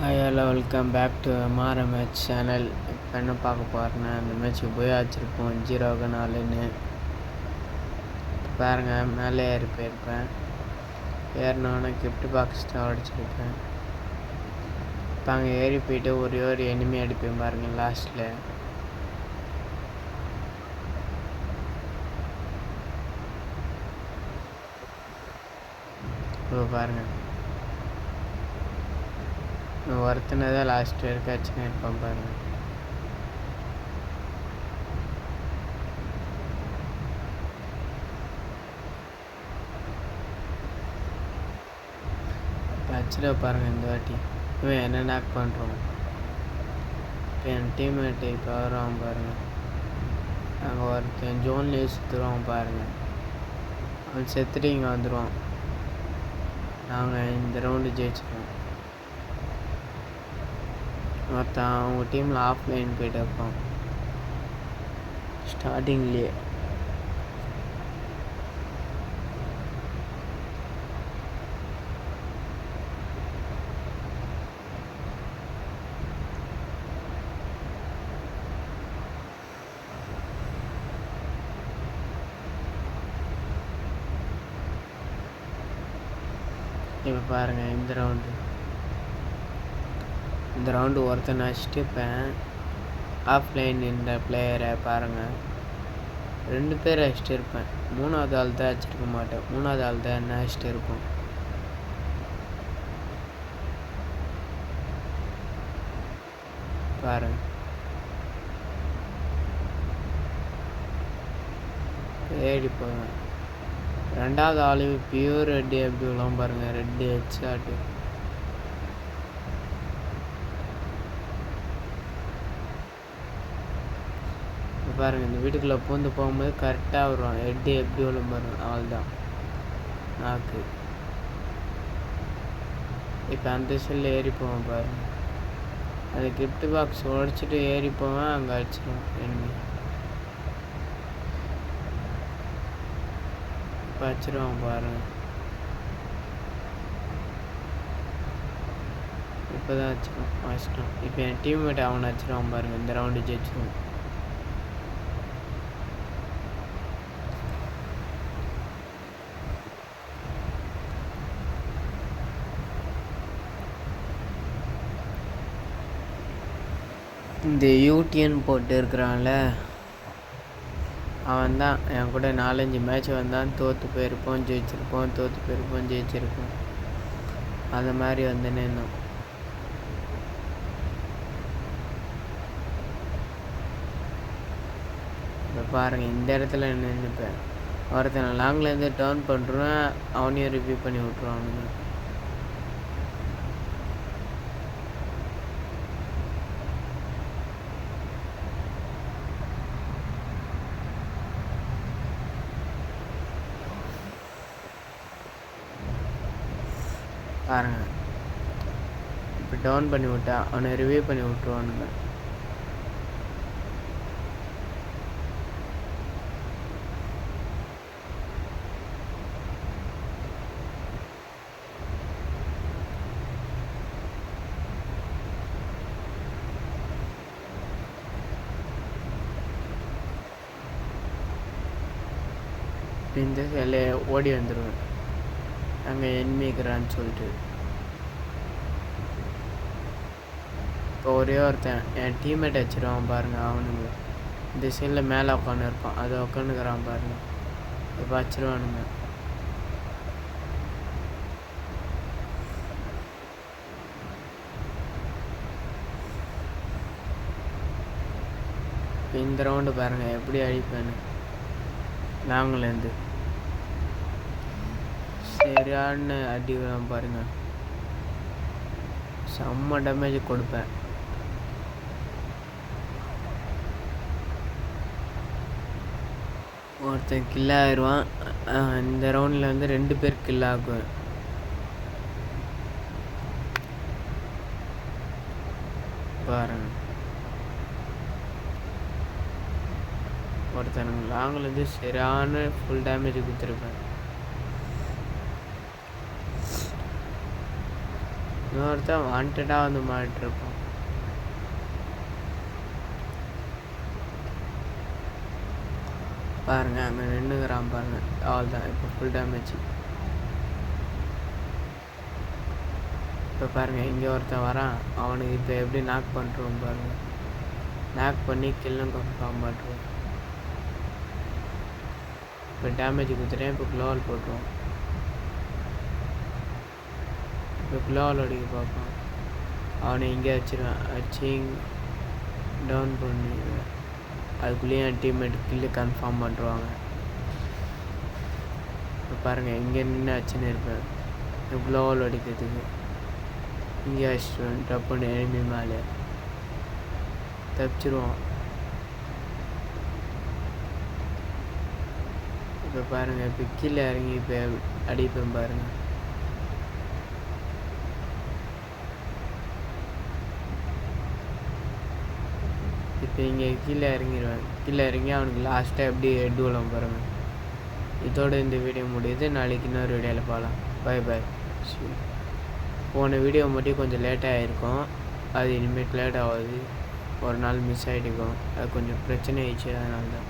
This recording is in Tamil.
Hi hello welcome back to MR match channel. இப்போ என்ன பார்க்க போகிறேன்னா, அந்த மேட்ச்சுக்கு போய் வச்சுருப்போம் 0-4ன்னு. பாருங்கள், மேலே ஏறி போயிருப்பேன். ஏறினோடனே கிஃப்ட் பாக்ஸ் தான் அடிச்சிருப்பேன். இப்போ அங்கே ஏறி போயிட்டு ஒரே ஒரு எனிமி அடிப்பேன் பாருங்கள் லாஸ்ட்டில். இப்போ பாருங்கள், ஒருத்தனை தான் லாஸ்ட் வரைக்கும் வச்சுன்னு இருப்பான் பாருங்கள். வச்சுட பாருங்கள் இந்த வாட்டி. இவன் என்ன நாக் பண்ணுறோம். இப்போ என் டீம்மேட்டு இப்போ வருவான் பாருங்கள். நாங்கள் ஒருத்தன் ஜோன்லேயே சுற்றுருவான் பாருங்கள். அவன் செத்துட்டு இங்கே வந்துடுவான். நாங்கள் இந்த ரவுண்டு ஜெயிச்சிடுவோம். ஒருத்தன் அவங்க டீமில் ஆஃப்லைன் போய்ட்டு இருப்பான் ஸ்டார்டிங்லேயே. இப்போ பாருங்கள், இந்த ரவுண்டு ஒருத்தனை அடிச்சுட்டுப்பேன். ஆஃப்லைன் இந்த பிளேயரை பாருங்கள், 2 பேர் அடிச்சுட்டு இருப்பேன். 3வது ஆள் தான் அடிச்சிருக்க மாட்டேன். 3வது ஆள் தான் என்ன அடிச்சுட்டு இருப்போம். பாருங்க, ஏடி போவேன். 2வது ஆளு பியூர் ரெட்டு எப்படி விழாம பாருங்கள். Red headshot. பாருங்கள், இந்த வீட்டுக்குள்ளே பூந்து போகும்போது கரெக்டாக வருவான். ஹெட்டு எப்படி விழும் பாருங்க. அவள் தான் நாக்கு. இப்போ அந்த செல்லில் ஏறி போவேன் பாருங்கள். அந்த கிஃப்ட் பாக்ஸ் உடச்சிட்டு ஏறி போவேன். அங்கே அடிச்சிடுவோம் எண்ணி. இப்போ அடிச்சிடுவான் பாருங்கள். இப்போ தான் அடிச்சிடும். இப்போ என் டீம்மேட் அவனை அடிச்சிடுவான் பாருங்கள். இந்த ரவுண்டு ஜெயிச்சிடுவோம். இந்த யூடிஎன் போட்டு இருக்கிறான்ல, அவன் தான் என் கூட 4-5 மேட்ச் வந்தான். தோற்று போயிருப்போம், ஜெயிச்சிருப்போம், தோற்று போயிருப்போம், ஜெயிச்சிருப்போம். அந்த மாதிரி வந்து நின்னோம். இப்போ பாருங்கள், இந்த இடத்துல நின்றுப்பேன். ஒருத்தனை லாங்லேருந்து டர்ன் பண்ணுறேன், அவனையும் ரிவ்யூ பண்ணி விட்ருவானுங்க. பாருங்கள், இப்போ டவுன் பண்ணி விட்டா அவனை ரிவ்யூ பண்ணி விட்ருவானுங்க. இந்த சில ஓடி வந்துடுவேன் அங்கே என்மிக்கிறான்னு சொல்லிட்டு. இப்போ ஒரே ஒருத்தன் என் டீம்மேட் வச்சிருவான் பாருங்கள். அவனுங்க இந்த சைடில் மேலே உட்காந்து இருப்பான். அதை உட்காந்துக்கிறான் பாருங்கள். இப்போ வச்சிருவானுங்க. இப்போ இந்த ரவுண்டு பாருங்கள் எப்படி அடிப்பேன்னு. லாங்லேருந்து சரியான அடி விழாம பாருங்க. செம்ம டேமேஜ் கொடுப்பேன். ஒருத்தன் கில் ஆயிடுவான். இந்த ரவுண்டில் வந்து 2 பேர் கில் ஆகுவேன். பாருங்க, ஒருத்தனுங்க லாங்லேருந்து சரியான ஃபுல் டேமேஜ் கொடுத்துருப்பேன். இன்னொருத்தன் வாண்டடாக வந்து மாட்டிருப்பான். பாருங்க அங்கே நின்றுக்கிறான் பாருங்க. அவள் தான் இப்போ ஃபுல் டேமேஜ். இப்போ பாருங்கள் இங்கே ஒருத்தன் வரான். அவனுக்கு இப்போ எப்படி நாக் பண்ணுறோம் பாருங்கள். நாக் பண்ணி கில்லும் கன்ஃபார்ம் பண்ணுறோம். இப்போ டேமேஜ் கொடுத்துட்டேன். இப்போ க்ளோவல் போட்டுருவோம். இப்போ க்ளோவல் அடிக்க பார்ப்போம். அவனை இங்கே வச்சிருவேன். வச்சு டவுன் பண்ணிடுவேன். அதுக்குள்ளேயே என் டீம்மேட் கில்லு கன்ஃபார்ம் பண்ணுறாங்க. இப்போ பாருங்கள் இங்கே நின்று வச்சுன்னு இருப்பேன். க்ளோவல் அடிக்கிறதுக்கு இங்கே வச்சுருவேன். டப்புன்னு எனிமி மேலே தப்பிச்சிருவோம். இப்போ பாருங்கள் இப்போ கீழே இறங்கி இப்போ அடிப்பேன் பாருங்கள். இப்போ இங்கே கீழே இறங்கிடுவேன். கீழே இறங்கி அவனுக்கு லாஸ்ட்டாக எப்படி ஹெட் விழும் பாருங்கள். இதோடு இந்த வீடியோ முடியுது. நாளைக்கு இன்னொரு வீடியோவில் பார்க்கலாம். Bye bye. போன வீடியோ மட்டும் கொஞ்சம் லேட்டாக ஆகிருக்கும். அது இனிமேல் லேட் ஆகாது. ஒரு நாள் மிஸ் ஆகிட்டுக்கும். அது கொஞ்சம் பிரச்சனை ஆயிடுச்சு. அதனால தான்